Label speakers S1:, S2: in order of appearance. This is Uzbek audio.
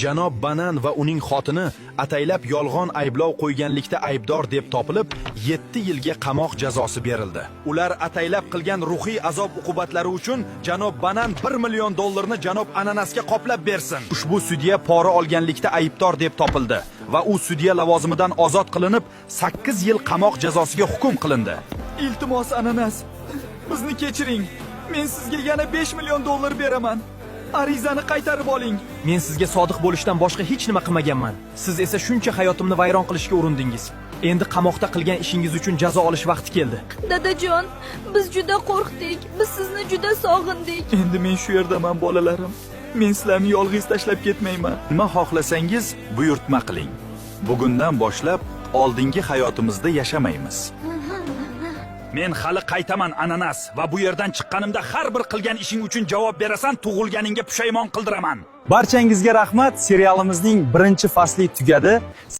S1: Janob Banan va uning xotini ataylab yolg'on ayblov qo'yganlikda aybdor deb topilib, 7 yilga qamoq jazosi berildi. Ular ataylab qilgan ruhiy azob uqubatlari uchun janob Banan $1 million janob Ananasga qoplab bersin. Ushbu sudya pora olganlikda aybdor deb topildi va u sudya lavozimidan ozod qilinib, 8 yil qamoq jazosiga hukm qilindi.
S2: Iltimos Ananas, bizni kechiring. Men sizga yana $5 million beraman. Arizani qaytarib oling.
S3: Men sizga sodiq bo'lishdan boshqa hech nima qilmaganman. Siz esa shuncha hayotimni vayron qilishga urindingiz. Endi qamoqda qilgan ishingiz uchun jazo olish vaqti keldi.
S4: Dadajon, biz juda qo'rqdik. Biz sizni juda sog'indik.
S2: Endi men shu yerdaman bolalarim. Men sizlarni yolg'iz tashlab ketmayman.
S1: Nima xohlasangiz buyurtma qiling. Bugundan boshlab oldingi hayotimizda yashamaymiz. Men hali qaytaman Ananas va bu yerdan chiqqanimda har bir qilgan ishing uchun javob berasan, tug'ilganingga pushaymon qildiraman.
S5: Barchangizga rahmat. Serialimizning birinchi fasli tugadi.